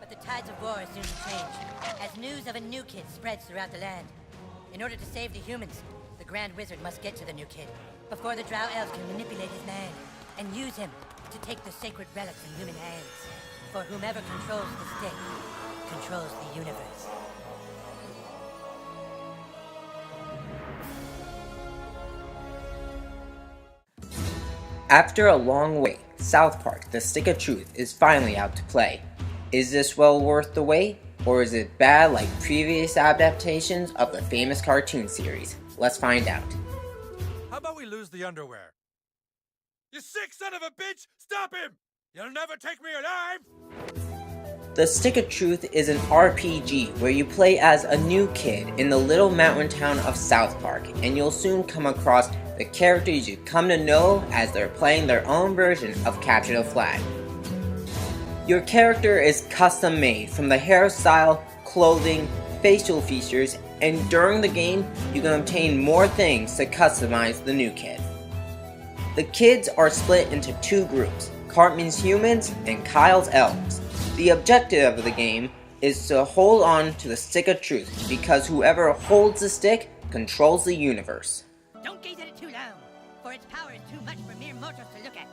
But the tides of war are soon to change, as news of a new kid spreads throughout the land. In order to save the humans, the Grand Wizard must get to the new kid before the Drow Elves can manipulate his mind and use him to take the sacred relic from human hands. For whomever controls the stick controls the universe. After a long wait, South Park: The Stick of Truth is finally out to play. Is this well worth the wait, or is it bad like previous adaptations of the famous cartoon series? Let's find out. How about we lose the underwear? You sick son of a bitch! Stop him! You'll never take me alive! The Stick of Truth is an RPG where you play as a new kid in the little mountain town of South Park, and you'll soon come across the characters you come to know as they're playing their own version of Capture the Flag. Your character is custom made from the hairstyle, clothing, facial features, and during the game you can obtain more things to customize the new kid. The kids are split into two groups, Cartman's humans and Kyle's elves. The objective of the game is to hold on to the Stick of Truth, because whoever holds the stick controls the universe. Don't gaze at it too long, for its power is too much for mere mortals to look at.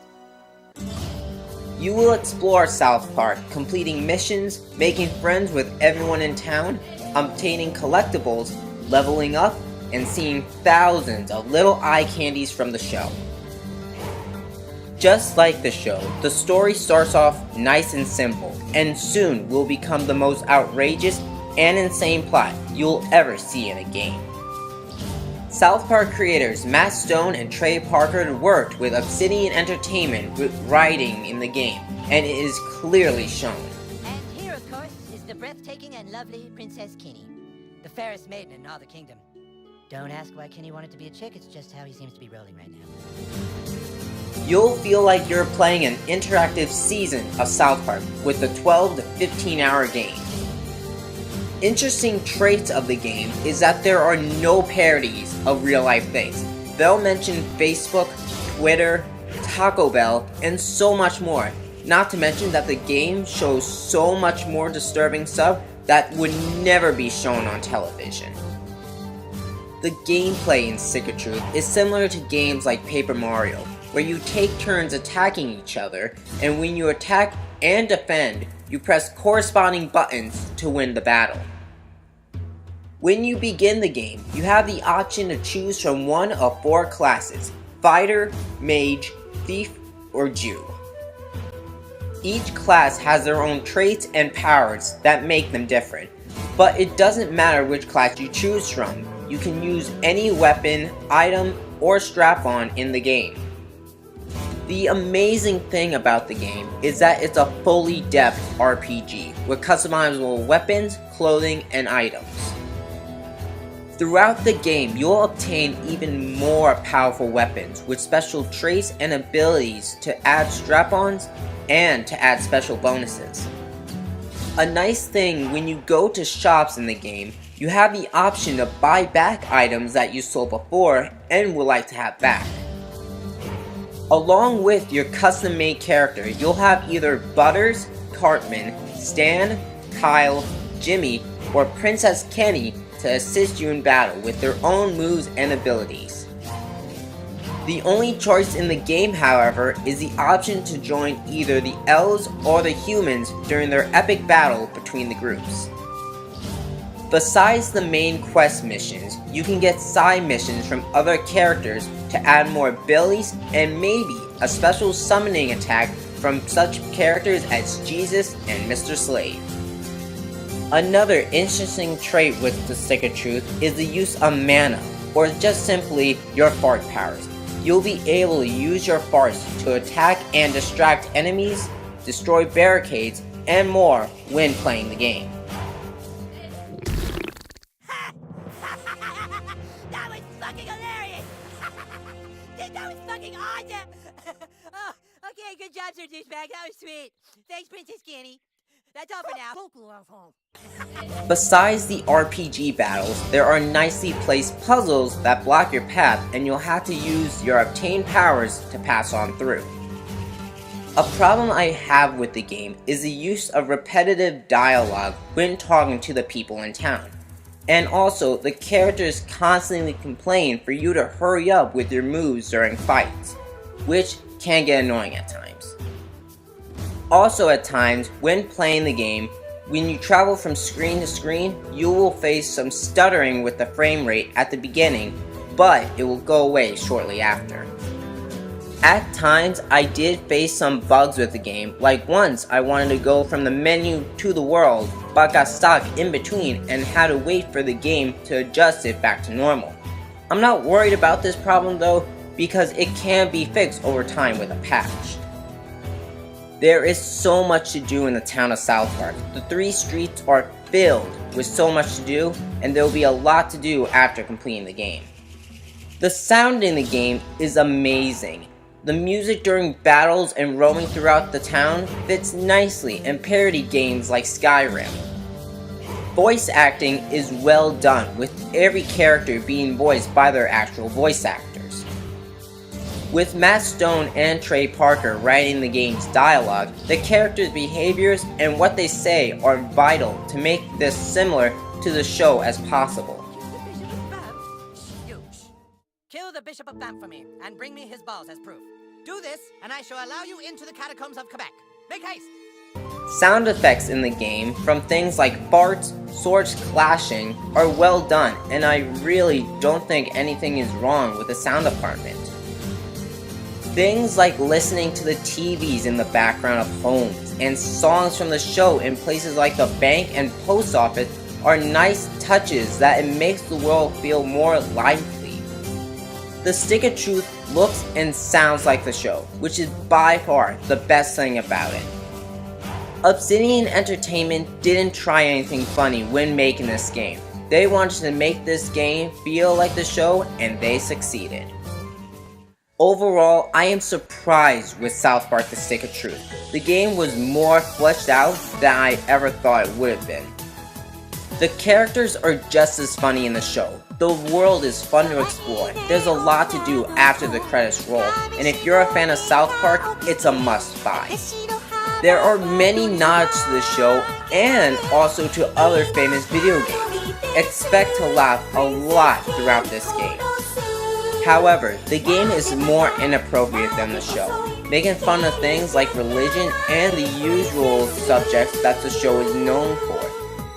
You will explore South Park, completing missions, making friends with everyone in town, obtaining collectibles, leveling up, and seeing thousands of little eye candies from the show. Just like the show, the story starts off nice and simple, and soon will become the most outrageous and insane plot you'll ever see in a game. South Park creators Matt Stone and Trey Parker worked with Obsidian Entertainment with writing in the game, and it is clearly shown. And here, of course, is the breathtaking and lovely Princess Kenny, the fairest maiden in all the kingdom. Don't ask why Kenny wanted to be a chick, it's just how he seems to be rolling right now. You'll feel like you're playing an interactive season of South Park with a 12 to 15 hour game. Interesting traits of the game is that there are no parodies of real life things. They'll mention Facebook, Twitter, Taco Bell, and so much more. Not to mention that the game shows so much more disturbing stuff that would never be shown on television. The gameplay in Stick of Truth is similar to games like Paper Mario, where you take turns attacking each other, and when you attack and defend, you press corresponding buttons to win the battle. When you begin the game, you have the option to choose from one of four classes: Fighter, Mage, Thief, or Jew. Each class has their own traits and powers that make them different, but it doesn't matter which class you choose from. You can use any weapon, item, or strap-on in the game. The amazing thing about the game is that it's a fully depth RPG with customizable weapons, clothing, and items. Throughout the game, you'll obtain even more powerful weapons with special traits and abilities to add strap-ons and to add special bonuses. A nice thing when you go to shops in the game, you have the option to buy back items that you sold before and would like to have back. Along with your custom-made character, you'll have either Butters, Cartman, Stan, Kyle, Jimmy, or Princess Kenny to assist you in battle with their own moves and abilities. The only choice in the game, however, is the option to join either the elves or the humans during their epic battle between the groups. Besides the main quest missions, you can get side missions from other characters to add more abilities and maybe a special summoning attack from such characters as Jesus and Mr. Slave. Another interesting trait with the Stick of Truth is the use of mana, or just simply your fart powers. You'll be able to use your farts to attack and distract enemies, destroy barricades, and more when playing the game. That was fucking hilarious! That was fucking awesome! Oh, okay, good job, Sir Douchebag. That was sweet. Thanks, Princess Kenny. That's all for now. Besides the RPG battles, there are nicely placed puzzles that block your path, and you'll have to use your obtained powers to pass on through. A problem I have with the game is the use of repetitive dialogue when talking to the people in town. And also, the characters constantly complain for you to hurry up with your moves during fights, which can get annoying at times. Also at times, when playing the game, when you travel from screen to screen, you will face some stuttering with the frame rate at the beginning, but it will go away shortly after. At times, I did face some bugs with the game, like once I wanted to go from the menu to the world, but got stuck in between and had to wait for the game to adjust it back to normal. I'm not worried about this problem though, because it can be fixed over time with a patch. There is so much to do in the town of South Park. The 3 streets are filled with so much to do, and there will be a lot to do after completing the game. The sound in the game is amazing. The music during battles and roaming throughout the town fits nicely in parody games like Skyrim. Voice acting is well done, with every character being voiced by their actual voice actors. With Matt Stone and Trey Parker writing the game's dialogue, the characters' behaviors and what they say are vital to make this similar to the show as possible. Kill the Bishop of Bam for me, and bring me his balls as proof. Do this, and I shall allow you into the catacombs of Quebec. Make haste! Sound effects in the game, from things like farts, swords clashing, are well done, and I really don't think anything is wrong with the sound department. Things like listening to the TVs in the background of homes, and songs from the show in places like the bank and post office are nice touches that it makes the world feel more lively. The Stick of Truth looks and sounds like the show, which is by far the best thing about it. Obsidian Entertainment didn't try anything funny when making this game. They wanted to make this game feel like the show, and they succeeded. Overall, I am surprised with South Park The Stick of Truth. The game was more fleshed out than I ever thought it would have been. The characters are just as funny in the show. The world is fun to explore. There's a lot to do after the credits roll, and if you're a fan of South Park, it's a must-buy. There are many nods to the show, and also to other famous video games. Expect to laugh a lot throughout this game. However, the game is more inappropriate than the show, making fun of things like religion and the usual subjects that the show is known for.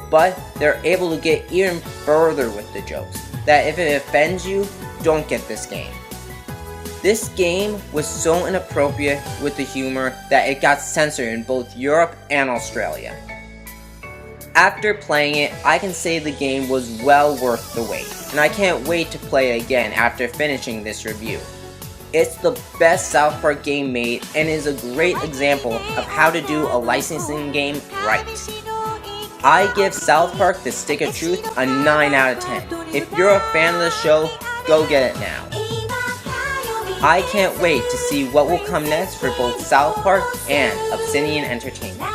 But they're able to get even further with the jokes, that if it offends you, don't get this game. This game was so inappropriate with the humor that it got censored in both Europe and Australia. After playing it, I can say the game was well worth the wait, and I can't wait to play it again after finishing this review. It's the best South Park game made, and is a great example of how to do a licensing game right. I give South Park The Stick of Truth a 9 out of 10. If you're a fan of the show, go get it now. I can't wait to see what will come next for both South Park and Obsidian Entertainment.